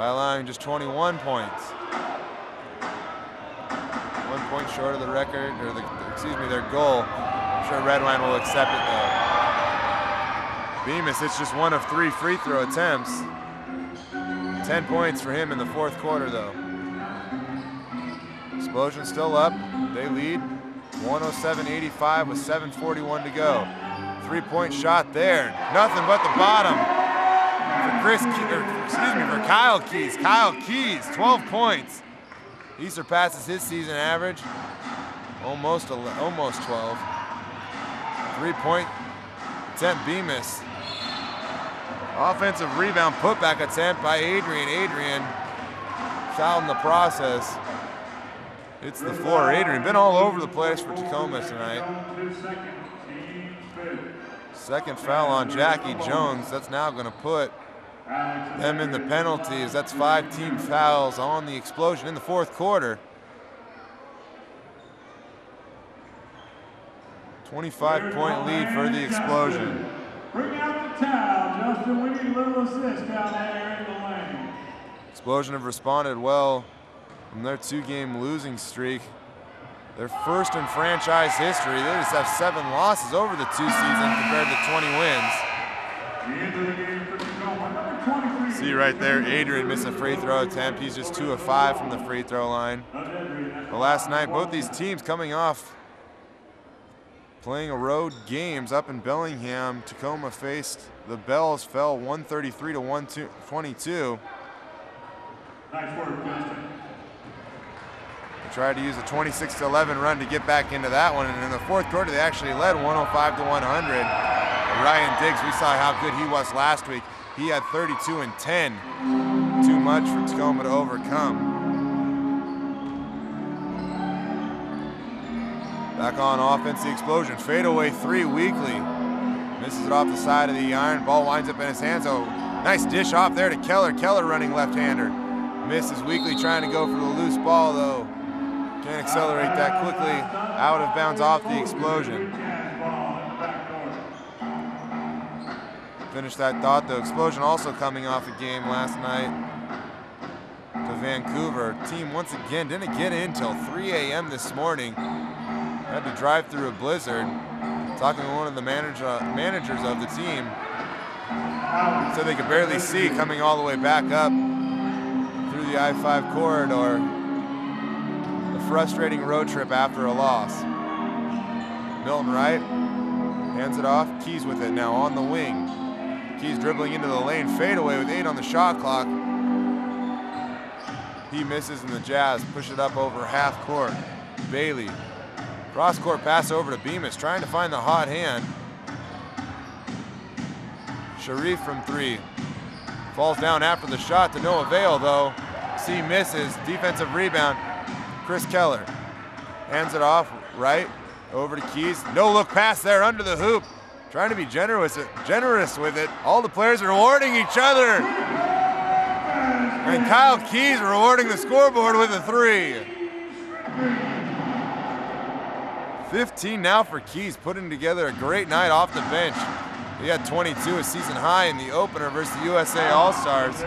by allowing just 21 points. 1 point short of the record, or their goal. I'm sure Redwine will accept it though. Bemis hits just 1 of 3 free throw attempts. 10 points for him in the fourth quarter though. Explosion still up. They lead 107-85 with 7:41 to go. 3-point shot there. Nothing but the bottom for Kyle Keys. Kyle Keys, 12 points. He surpasses his season average, almost 12. 3-point attempt, Bemis. Offensive rebound putback attempt by Adediran. Adediran fouled in the process. It's the floor. Adediran been all over the place for Tacoma tonight. Second foul on Jackie Jones. That's now going to put them in the penalties. That's 5 team fouls on the Explosion in the fourth quarter. 25-point lead for the Explosion. Bring out the towel, Justin. We need a little assist down there in the lane. Explosion have responded well from their 2-game losing streak. Their first in franchise history. They just have 7 losses over the 2 seasons compared to 20 wins. See right there, Adediran missed a free throw attempt. He's just 2 of 5 from the free throw line. But last night, both these teams coming off playing a road games up in Bellingham. Tacoma faced the Bells, fell 133 to 122. Nice work, Justin. They tried to use a 26-11 run to get back into that one, and in the fourth quarter they actually led 105 to 100. Ryan Diggs, we saw how good he was last week. He had 32 and 10. Too much for Tacoma to overcome. Back on offense, the Explosion. Fadeaway 3, Weekly. Misses it off the side of the iron. Ball winds up in his hands. Oh, nice dish off there to Keller. Keller running left-hander. Misses. Weekly trying to go for the loose ball, though. Can't accelerate that quickly. Out of bounds off the Explosion. Finish that thought, though. Explosion also coming off a game last night to Vancouver. Team once again didn't get in till 3 a.m. this morning. Had to drive through a blizzard. Talking to one of the managers of the team. So they could barely see coming all the way back up through the I-5 corridor. A frustrating road trip after a loss. Milton Wright hands it off. Keys with it now on the wing. Keys dribbling into the lane. Fadeaway with 8 on the shot clock. He misses and the Jazz push it up over half court. Bailey. Cross-court pass over to Bemis, trying to find the hot hand. Sharif from 3. Falls down after the shot to no avail, though. C misses. Defensive rebound. Chris Keller hands it off. Right over to Keys. No look pass there under the hoop. Trying to be generous with it. All the players are rewarding each other. And Kyle Keys rewarding the scoreboard with a 3. 15 now for Keys, putting together a great night off the bench. He had 22, a season high in the opener versus the USA All-Stars.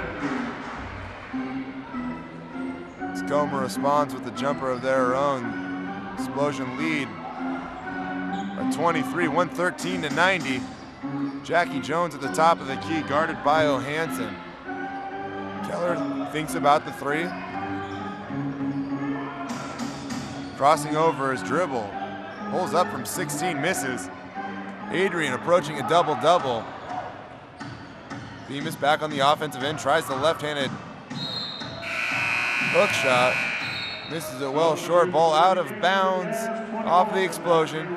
Tacoma responds with the jumper of their own. Explosion lead by 23, 113 to 90. Jackie Jones at the top of the key, guarded by O'Hanson. Keller thinks about the 3. Crossing over his dribble. Pulls up from 16, misses. Adediran approaching a double-double. Bemis back on the offensive end, tries the left-handed hook shot. Misses it well short, ball out of bounds off the Explosion.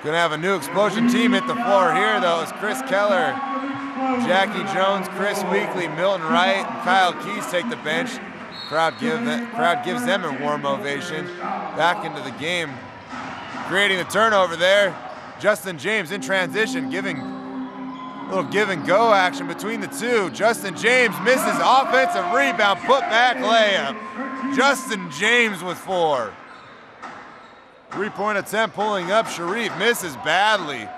Gonna have a new Explosion team hit the floor here though. It's Chris Keller, Jackie Jones, Chris Weekly, Milton Wright, and Kyle Keys take the bench. Crowd gives them a warm ovation. Back into the game. Creating the turnover there. Justin James in transition, giving a little give and go action between the two. Justin James misses, offensive rebound, put back layup. Justin James with 4. 3-point attempt pulling up. Sharif misses badly.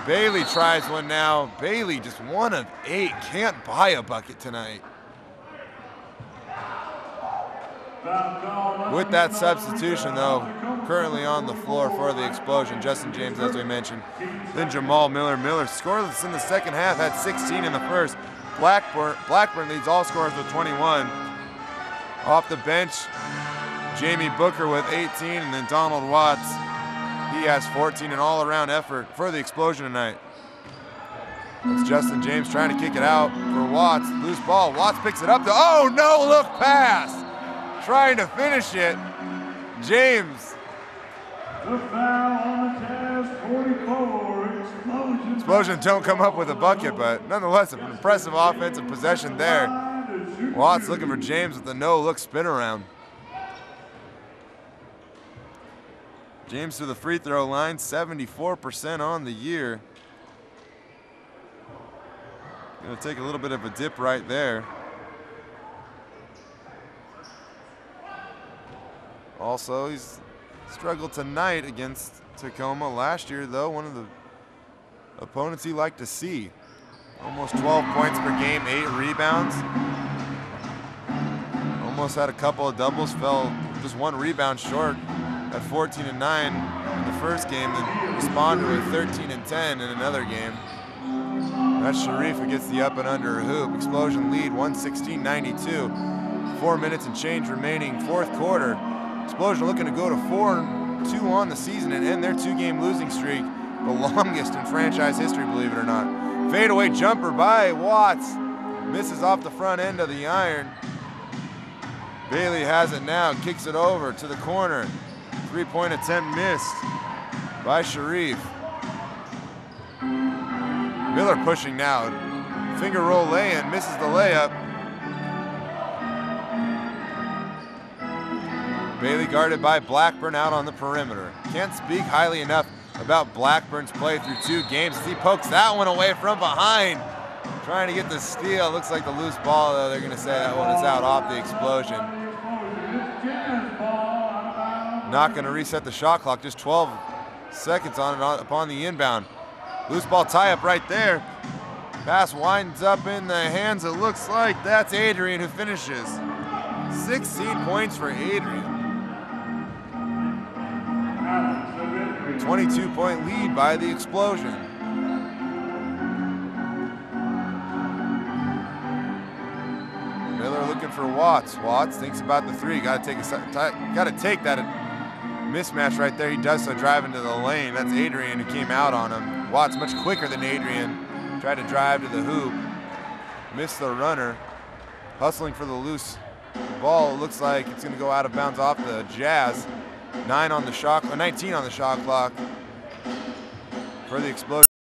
Bailey tries one now. Bailey just 1 of 8. Can't buy a bucket tonight. With that substitution, though, currently on the floor for the Explosion, Justin James, as we mentioned. Then Jamal Miller. Miller scoreless in the second half, had 16 in the first. Blackburn leads all scorers with 21. Off the bench, Jamie Booker with 18, and then Donald Watts. He has 14, an all-around effort for the Explosion tonight. It's Justin James trying to kick it out for Watts. Loose ball. Watts picks it up. Oh, no look pass. Trying to finish it. James. The foul on the Cavs, 44. Explosion don't come up with a bucket, but nonetheless, an impressive offensive possession there. Watts looking for James with the no-look spin around. James to the free throw line, 74% on the year. Gonna take a little bit of a dip right there. Also, he's struggled tonight against Tacoma. Last year, though, one of the opponents he liked to see. Almost 12 points per game, 8 rebounds. Almost had a couple of doubles, fell just 1 rebound short at 14 and 9 in the first game, then responded with 13 and 10 in another game. That's Sharif who gets the up and under hoop. Explosion lead 116-92. 4 minutes and change remaining, fourth quarter. Explosion looking to go to 4-2 on the season and end their 2-game losing streak, the longest in franchise history, believe it or not. Fadeaway jumper by Watts. Misses off the front end of the iron. Bailey has it now, kicks it over to the corner. 3-point attempt missed by Sharif. Miller pushing now. Finger roll lay-in, misses the layup. Bailey guarded by Blackburn out on the perimeter. Can't speak highly enough about Blackburn's play through 2 games. He pokes that one away from behind. Trying to get the steal. Looks like the loose ball, though. They're going to say that one is out off the Explosion. Not going to reset the shot clock. Just 12 seconds on it upon the inbound. Loose ball tie-up right there. Pass winds up in the hands, it looks like. That's Adediran who finishes. 16 points for Adediran. 22-point lead by the Explosion. Miller looking for Watts. Watts thinks about the 3. Got to take that mismatch right there. He does so, driving to the lane. That's Adediran who came out on him. Watts much quicker than Adediran. Tried to drive to the hoop. Missed the runner. Hustling for the loose ball. It looks like it's going to go out of bounds off the Jazz. 19 on the shot clock for the Explosion.